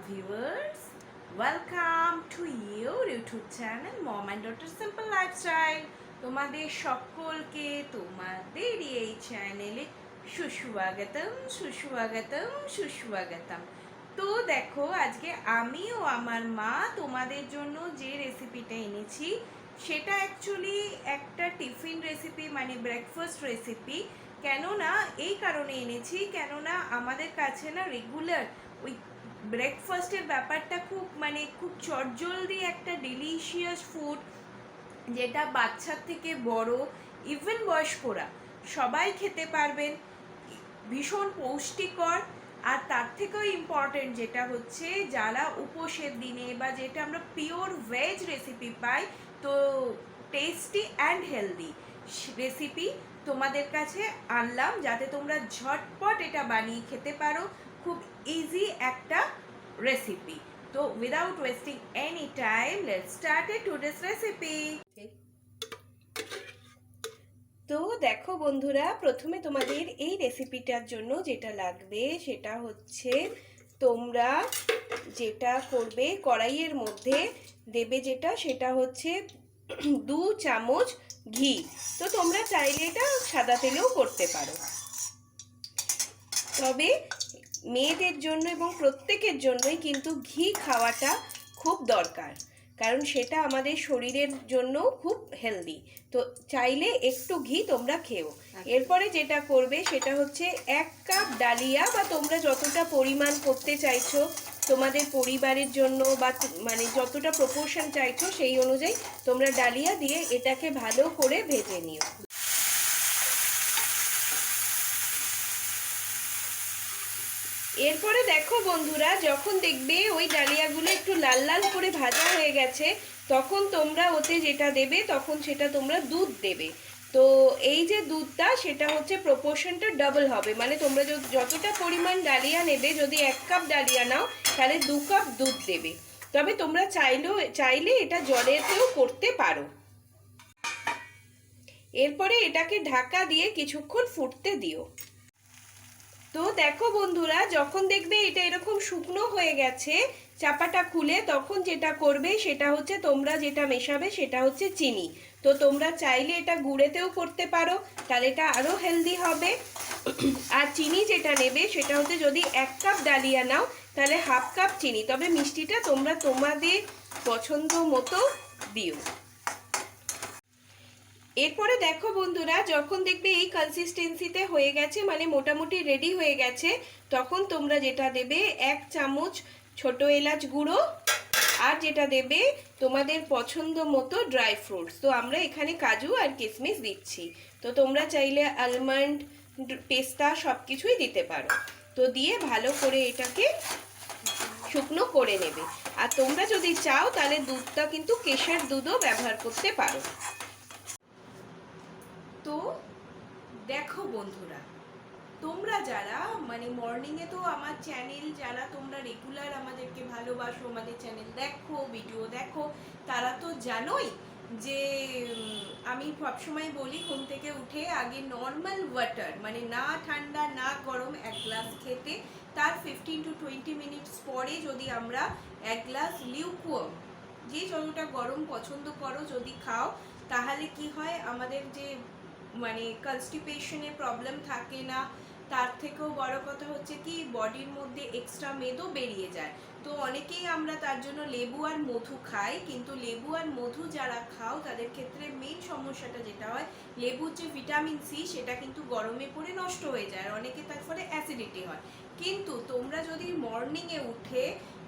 viewers, welcome to your YouTube channel Mom and Daughter Simple Lifestyle. তোমাদের সকলকে তোমাদের এই চ্যানেলে সুস্বাগতম। তো দেখো, আজকে আমি ও আমার মা তোমাদের জন্য যে রেসিপিটা এনেছি সেটা অ্যাকচুয়ালি একটা টিফিন রেসিপি, মানে ব্রেকফাস্ট রেসিপি। কেননা এই কারণে এনেছি, কেননা আমাদের কাছে না রেগুলার ওই ব্রেকফাস্টের ব্যাপারটা খুব চটজলদি একটা ডিলিশিয়াস ফুড, যেটা বাচ্চার থেকে বড় ইভেন বয়স্করা সবাই খেতে পারবেন, ভীষণ পৌষ্টিকর। আর তার থেকেও ইম্পর্টেন্ট যেটা হচ্ছে, যারা উপোসের দিনে বা যেটা আমরা পিওর ভেজ রেসিপি পাই, তো টেস্টি অ্যান্ড হেলদি রেসিপি তোমাদের কাছে আনলাম, যাতে তোমরা ঝটপট এটা বানিয়ে খেতে পারো। খুব ইজি একটা রেসিপি। তো without wasting any time, let's start today's recipe. তো দেখো বন্ধুরা, প্রথমে তোমাদের এই রেসিপিটার জন্য যেটা লাগবে সেটা হচ্ছে, তোমরা যেটা করবে কড়াইয়ের মধ্যে দেবে সেটা হচ্ছে 2 চামচ ঘি। তো তোমরা চাইলে এটা সাদা তেলেও করতে পারো, তবে মেয়েদের জন্য এবং প্রত্যেকের জন্যই কিন্তু ঘি খাওয়াটা খুব দরকার, কারণ সেটা আমাদের শরীরের জন্য খুব হেলদি। তো চাইলে একটু ঘি তোমরা খেও। এরপরে যেটা করবে সেটা হচ্ছে 1 কাপ ডালিয়া, বা তোমরা যতটা পরিমাণ করতে চাইছো তোমাদের পরিবারের জন্য, বা মানে যতটা প্রপোর্শন চাইছো সেই অনুযায়ী তোমরা ডালিয়া দিয়ে এটাকে ভালো করে ভেজে নিও। এরপরে দেখো বন্ধুরা, যখন দেখবে ওই ডালিয়াগুলো একটু লাল লাল করে ভাজা হয়ে গেছে, তখন তোমরা ওতে যেটা দেবে, তখন সেটা তোমরা দুধ দেবে। তো এই যে দুধটা, সেটা হচ্ছে প্রপোর্শনটা ডাবল হবে, মানে তোমরা যতটা পরিমাণ ডালিয়া নেবে, যদি 1 কাপ ডালিয়া নাও তাহলে 2 কাপ দুধ দেবে। তবে তোমরা চাইলে এটা জলেতেও করতে পারো। এরপরে এটাকে ঢাকা দিয়ে কিছুক্ষণ ফুটতে দিও। তো দেখো বন্ধুরা, যখন দেখবে এটা এরকম শুকনো হয়ে গেছে, চাপাটা খুলে তখন যেটা করবে সেটা হচ্ছে, তোমরা যেটা মেশাবে সেটা হচ্ছে চিনি। তো তোমরা চাইলে এটা গুঁড়েতেও করতে পারো, তাহলে এটা আরও হেলদি হবে। আর চিনি যেটা নেবে সেটা হচ্ছে, যদি 1 কাপ ডালিয়া নাও তাহলে 1/2 কাপ চিনি, তবে মিষ্টিটা তোমরা তোমাদের পছন্দ মতো দিও। এরপরে দেখো বন্ধুরা, যখন দেখবে এই কনসিস্টেন্সিতে হয়ে গেছে, মানে মোটামুটি রেডি হয়ে গেছে, তখন তোমরা যেটা দেবে 1 চামচ ছোট এলাচ গুঁড়ো, আর যেটা দেবে তোমাদের পছন্দ মতো ড্রাই ফ্রুটস। তো আমরা এখানে কাজু আর কিশমিশ দিচ্ছি, তো তোমরা চাইলে আলমন্ড, পেস্তা সব কিছুই দিতে পারো। তো দিয়ে ভালো করে এটাকে শুকনো করে নেবে। আর তোমরা যদি চাও তাহলে দুধটা কিন্তু কেশের দুধও ব্যবহার করতে পারো। তো দেখো বন্ধুরা, তোমরা যারা মানে মর্নিংয়ে, তো আমার চ্যানেল যারা তোমরা রেগুলার আমাদেরকে ভালোবাসো, আমাদের চ্যানেল দেখো, ভিডিও দেখো, তারা তো জানোই যে আমি সবসময় বলি ঘুম থেকে উঠে আগে নর্মাল ওয়াটার, মানে না ঠান্ডা না গরম, 1 গ্লাস খেতে, তার 15 to 20 মিনিটস পরে যদি আমরা 1 গ্লাস লিউকওয়ার্ম, যে যতটা গরম পছন্দ করো যদি খাও, তাহলে কি হয়, আমাদের যে মানে কনস্টিপেশনের প্রবলেম থাকে না। তার থেকেও বড় কথা হচ্ছে কি, বডির মধ্যে এক্সট্রা মেদও বেরিয়ে যায়। তো অনেকেই আমরা তার জন্য লেবু আর মধু খাই, কিন্তু লেবু আর মধু যারা খাও তাদের ক্ষেত্রে মেন সমস্যাটা যেটা হয়, লেবুর যে ভিটামিন সি সেটা কিন্তু গরমে পড়ে নষ্ট হয়ে যায়, আর অনেকে তার ফলে অ্যাসিডিটি হয়। কিন্তু তোমরা যদি মর্নিংয়ে উঠে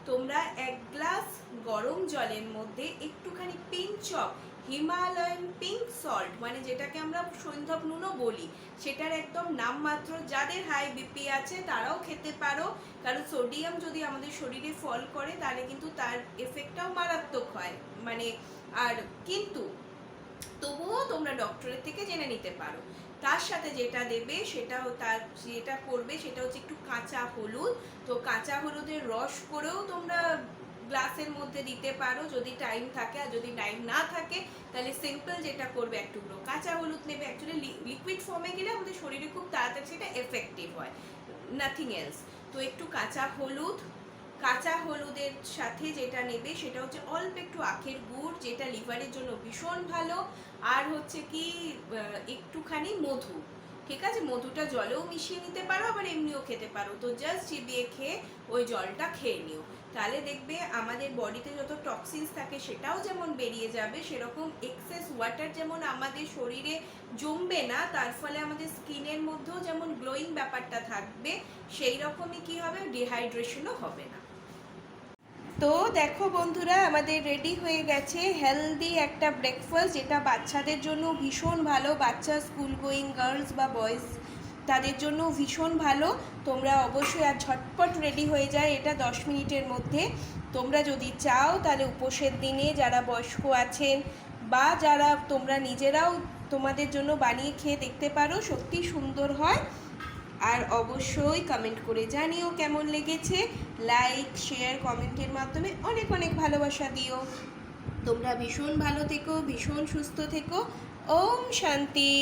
তোমরা 1 গ্লাস গরম জলের মধ্যে একটুখানি pinch of Himalayan pink salt, মানে যেটাকে আমরা সৈন্ধব নুনও বলি, সেটার একদম নামমাত্র, যাদের হাই বিপি আছে তারাও খেতে পারো, কারণ সোডিয়াম যদি আমাদের শরীরে ফল করে তাহলে কিন্তু তার এফেক্টটাও মারাত্মক হয়, মানে আর কিন্তু তবুও তোমরা ডক্টরের থেকে জেনে নিতে পারো। তার সাথে যেটা দেবে যেটা করবে সেটা হচ্ছে একটু কাঁচা হলুদ। তো কাঁচা হলুদের রস করেও তোমরা গ্লাসের মধ্যে দিতে পারো যদি টাইম থাকে, আর যদি টাইম না থাকে তাহলে সিম্পল যেটা করবে, এক টুকরো কাঁচা হলুদ নেবে। অ্যাকচুয়ালি লিকুইড ফর্মে গেলে আমাদের শরীরে খুব তাড়াতাড়ি সেটা এফেক্টিভ হয়, নাথিং এলস। তো একটু কাঁচা হলুদ, কাঁচা হলুদের সাথে যেটা নেবে সেটা হচ্ছে অল্প একটু আখের গুড়, যেটা লিভারের জন্য ভীষণ ভালো। আর হচ্ছে কি একটুখানি মধু, ঠিক আছে? মধুটা জলেও মিশিয়ে নিতে পারো, আবার এমনিও খেতে পারো। তো জাস্ট চিবিয়ে খেয়ে ওই জলটা খেয়ে নিও, তাহলে দেখবে আমাদের বডিতে যত টক্সিনস থাকে সেটাও যেমন বেরিয়ে যাবে, সেরকম এক্সেস ওয়াটার যেমন আমাদের শরীরে জমবে না, তার ফলে আমাদের স্কিনের মধ্যেও যেমন গ্লোয়িং ব্যাপারটা থাকবে, সেই রকমই কি হবে, ডিহাইড্রেশনও হবে না। তো দেখো বন্ধুরা, আমাদের রেডি হয়ে গেছে হেলদি একটা ব্রেকফাস্ট, যেটা বাচ্চাদের জন্য ভীষণ ভালো। বাচ্চা স্কুল গোয়িং গার্লস বা বয়েজ তাদের জন্য ভীষণ ভালো। তোমরা অবশ্যই আর ঝটপট রেডি হয়ে যায় এটা 10 মিনিটের মধ্যে। তোমরা যদি চাও তাহলে উপোসের দিনে যারা বয়স্ক আছেন বা যারা তোমরা নিজেরাও তোমাদের জন্য বানিয়ে খেয়ে দেখতে পারো, সত্যি সুন্দর হয়। আর অবশ্যই কমেন্ট করে জানিও কেমন লেগেছে। লাইক শেয়ার কমেন্টের মাধ্যমে অনেক অনেক ভালোবাসা দিও। তোমরা ভীষণ ভালো থেকো, ভীষণ সুস্থ থেকো। ওম শান্তি।